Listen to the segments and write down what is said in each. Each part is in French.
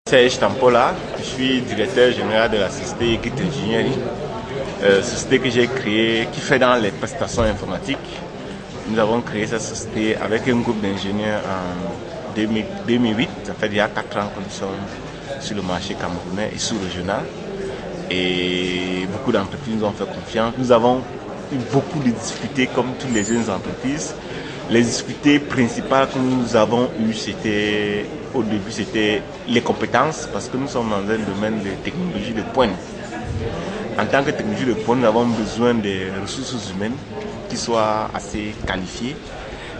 Serge Tampola, je suis directeur général de la société Git Engineering, société que j'ai créée, qui fait dans les prestations informatiques. Nous avons créé cette société avec un groupe d'ingénieurs en 2008, ça fait déjà 4 ans que nous sommes sur le marché camerounais et sous-régional. Et beaucoup d'entreprises nous ont fait confiance. Nous avons eu beaucoup de difficultés comme toutes les jeunes entreprises. Les difficultés principales que nous avons eues, c'était au début, c'était les compétences, parce que nous sommes dans un domaine de technologie de pointe. En tant que technologie de pointe, nous avons besoin des ressources humaines qui soient assez qualifiées.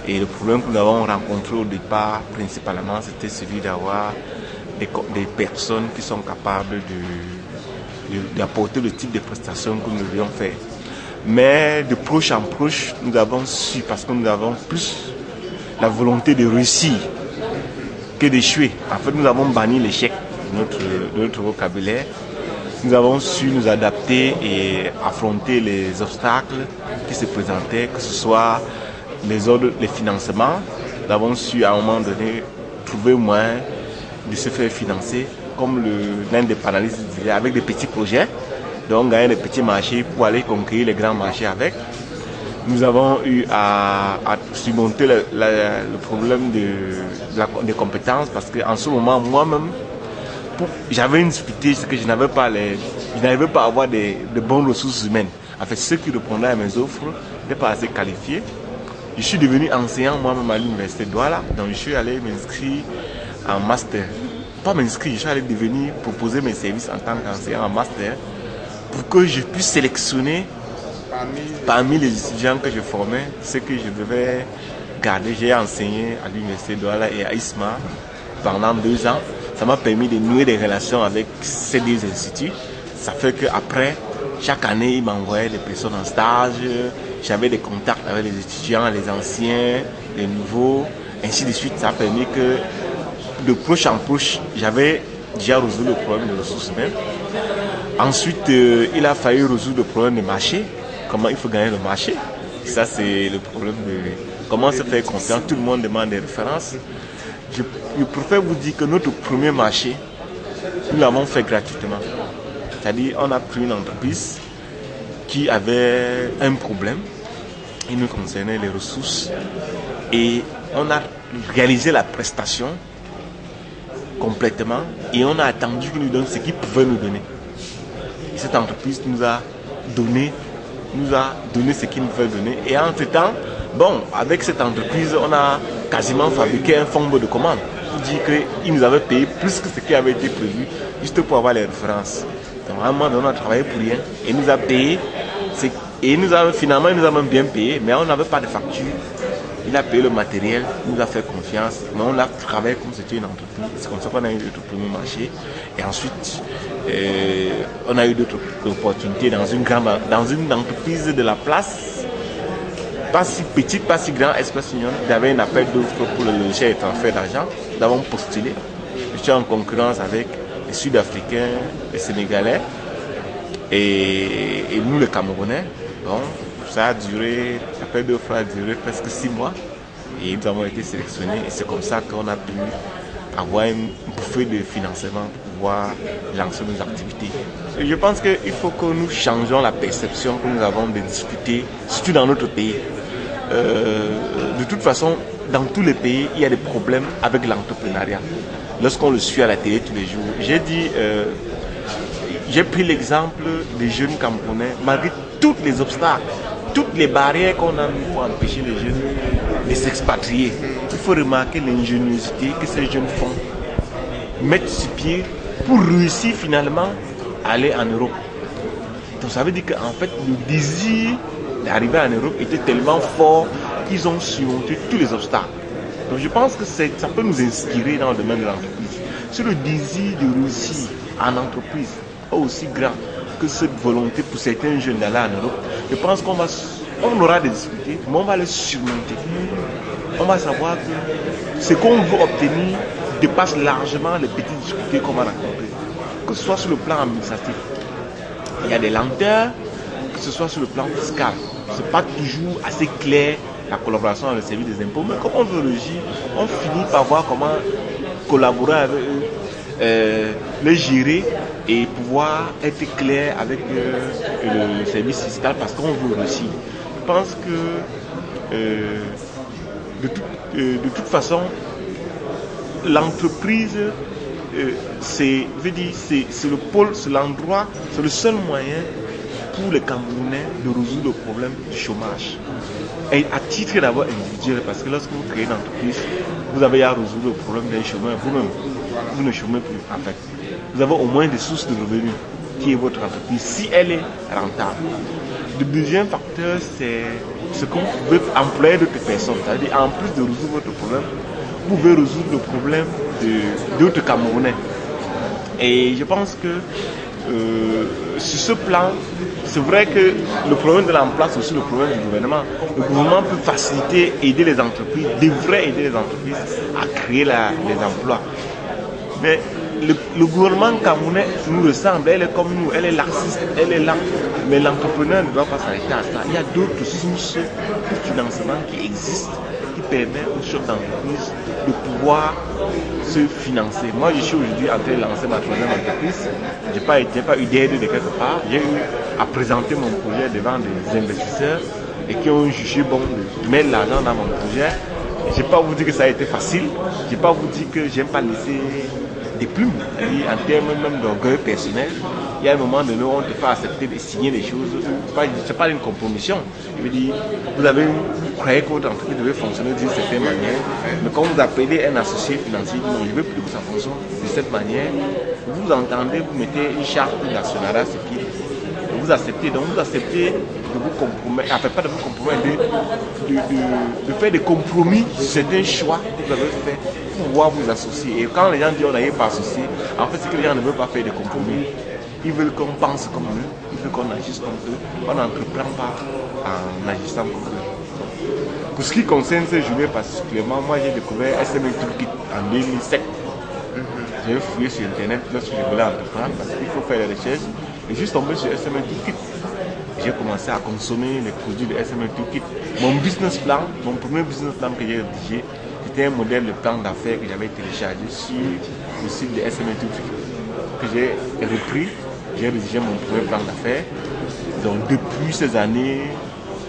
Et le problème que nous avons rencontré au départ, principalement, c'était celui d'avoir des personnes qui sont capables d'apporter le type de prestations que nous devions faire. Mais de proche en proche, nous avons su, parce que nous avons plus la volonté de réussir que d'échouer. En fait, nous avons banni l'échec de notre vocabulaire. Nous avons su nous adapter et affronter les obstacles qui se présentaient, que ce soit les financements. Nous avons su à un moment donné trouver moyen de se faire financer, comme l'un des panélistes disait, avec des petits projets. Donc gagner des petits marchés pour aller conquérir les grands marchés avec. Nous avons eu à surmonter le problème des compétences, parce qu'en ce moment, moi-même, j'avais une difficulté, c'est que je n'arrivais pas à avoir de bonnes ressources humaines. En fait, ceux qui répondaient à mes offres n'étaient pas assez qualifiés. Je suis devenu enseignant moi-même à l'université de Douala, donc je suis allé m'inscrire en master. Pas m'inscrire, je suis allé proposer mes services en tant qu'enseignant en master, pour que je puisse sélectionner parmi les étudiants que je formais, ceux que je devais garder. J'ai enseigné à l'université de Douala et à ISMA pendant 2 ans. Ça m'a permis de nouer des relations avec ces 2 instituts. Ça fait qu'après, chaque année, ils m'envoyaient des personnes en stage. J'avais des contacts avec les étudiants, les anciens, les nouveaux, ainsi de suite. Ça a permis que de proche en proche, j'avais déjà résolu le problème des ressources humaines. Ensuite, il a fallu résoudre le problème du marché. Comment il faut gagner le marché. Ça, c'est le problème de comment se faire confiance. Tout le monde demande des références. Je préfère vous dire que notre premier marché, nous l'avons fait gratuitement. C'est-à-dire, on a pris une entreprise qui avait un problème. Il nous concernait les ressources. Et on a réalisé la prestation complètement. Et on a attendu qu'il nous donne ce qu'il pouvait nous donner. Et cette entreprise nous a donné ce qu'il nous pouvait donner. Et entre-temps, avec cette entreprise, on a quasiment fabriqué un fonds de commande. Pour dire qu'il nous avait payé plus que ce qui avait été prévu, juste pour avoir les références. Donc vraiment, on a travaillé pour rien. Et il nous a payé. Et finalement, il nous a même bien payé, mais on n'avait pas de facture. Il a payé le matériel, il nous a fait confiance, mais on a travaillé comme c'était une entreprise. C'est comme ça qu'on a eu notre premier marché. Et ensuite, on a eu d'autres opportunités dans une entreprise de la place, pas si petite, pas si grande, Express Union. Il y avait un appel d'offres pour le logiciel et transfert d'argent. Nous avons postulé. Je suis en concurrence avec les Sud-Africains, les Sénégalais et nous, les Camerounais. Bon, ça a duré, l'appel d'offres a duré presque 6 mois et nous avons été sélectionnés et c'est comme ça qu'on a pu avoir une bouffée de financement pour pouvoir lancer nos activités. Et je pense qu'il faut que nous changeons la perception que nous avons de discuter, surtout dans notre pays. De toute façon, dans tous les pays, il y a des problèmes avec l'entrepreneuriat. Lorsqu'on le suit à la télé tous les jours, j'ai pris l'exemple des jeunes Camerounais, malgré tous les obstacles, toutes les barrières qu'on a mis pour empêcher les jeunes de s'expatrier. Il faut remarquer l'ingéniosité que ces jeunes font, mettre sur pied pour réussir finalement à aller en Europe. Donc ça veut dire qu'en fait, le désir d'arriver en Europe était tellement fort qu'ils ont surmonté tous les obstacles. Donc je pense que ça peut nous inspirer dans le domaine de l'entreprise. Si le désir de réussir en entreprise est aussi grand que cette volonté pour certains jeunes d'aller en Europe, je pense qu'on aura des difficultés, mais on va les surmonter. On va savoir que ce qu'on veut obtenir dépasse largement les petites difficultés qu'on va rencontrer. Que ce soit sur le plan administratif, il y a des lenteurs, que ce soit sur le plan fiscal. Ce n'est pas toujours assez clair la collaboration avec le service des impôts, mais comme on veut réussir, on finit par voir comment collaborer avec eux les gérer et pouvoir être clair avec le service fiscal parce qu'on veut réussir. Je pense que de toute façon, l'entreprise, c'est le pôle, c'est l'endroit, c'est le seul moyen pour les Camerounais de résoudre le problème du chômage. Et à titre d'abord individuel, parce que lorsque vous créez une entreprise, vous avez à résoudre le problème d'un chômeur vous-même. Vous ne chômez plus, en fait. Vous avez au moins des sources de revenus qui est votre entreprise, si elle est rentable. Le deuxième facteur, c'est ce que vous pouvez employer d'autres personnes. C'est-à-dire, en plus de résoudre votre problème, vous pouvez résoudre le problème d'autres Camerounais. Et je pense que sur ce plan, c'est vrai que le problème de l'emploi, c'est aussi le problème du gouvernement. Le gouvernement peut faciliter, aider les entreprises, devrait aider les entreprises à créer les emplois. Mais le gouvernement camerounais nous ressemble, elle est comme nous, elle est laxiste, elle est là. Mais l'entrepreneur ne doit pas s'arrêter à ça. Il y a d'autres sources de financement qui existent, qui permettent aux chefs d'entreprise de pouvoir se financer. Moi, je suis aujourd'hui en train de lancer ma troisième entreprise. Je n'ai pas eu d'aide de quelque part. J'ai eu à présenter mon projet devant des investisseurs et qui ont jugé bon de mettre l'argent dans mon projet. Je ne vais pas vous dire que ça a été facile. Je ne vais pas vous dire que je n'aime pas laisser des plumes. Et en termes même d'orgueil personnel, il y a un moment donné où on te fait accepter de signer des choses. Ce n'est pas une compromission. Je veux dire, vous croyez que votre entreprise devait fonctionner d'une certaine manière, mais quand vous appelez un associé financier, non, je veux plus que ça fonctionne de cette manière, vous entendez, vous mettez une charte d'actionnariat, ce qui vous acceptez. Donc vous acceptez de vous compromettre, enfin pas de vous compromettre, de faire des compromis sur certains choix que vous avez fait pour pouvoir vous associer. Et quand les gens disent on n'arrive pas associé, en fait c'est que les gens ne veulent pas faire des compromis. Ils veulent qu'on pense comme eux, ils veulent qu'on agisse comme eux. On n'entreprend pas en agissant comme eux. Pour ce qui concerne ces journées particulièrement, moi j'ai découvert SME Toolkit en 2007. J'ai fouillé sur internet lorsque je voulais entreprendre parce qu'il faut faire des recherches. Et juste tombé sur SME Toolkit. J'ai commencé à consommer les produits de SME Toolkit. Mon business plan, mon premier business plan que j'ai rédigé, c'était un modèle de plan d'affaires que j'avais téléchargé sur le site de SME Toolkit, que j'ai repris. J'ai rédigé mon premier plan d'affaires. Donc depuis ces années,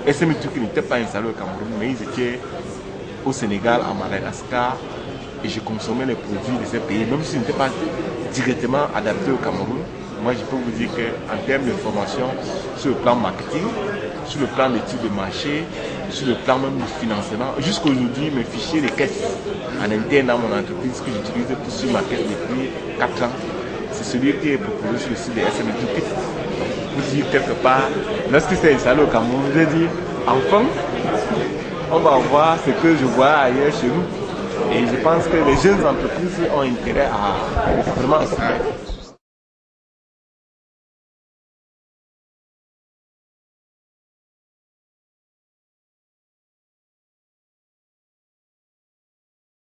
SME Toolkit n'était pas installé au Cameroun, mais ils étaient au Sénégal, à Madagascar, et je consommais les produits de ces pays, même s'ils n'étaient pas directement adaptés au Cameroun. Moi, je peux vous dire qu'en termes de formation, sur le plan marketing, sur le plan d'études de marché, sur le plan même du financement, jusqu'aujourd'hui, mes fichiers de caisse en interne dans mon entreprise que j'utilise pour suivre ma caisse depuis 4 ans, c'est celui qui est proposé sur le site de SME Toolkit. Vous dire quelque part, lorsque c'est installé au Cameroun, je dis, enfin, on va voir ce que je vois ailleurs chez nous. Et je pense que les jeunes entreprises ont intérêt à vraiment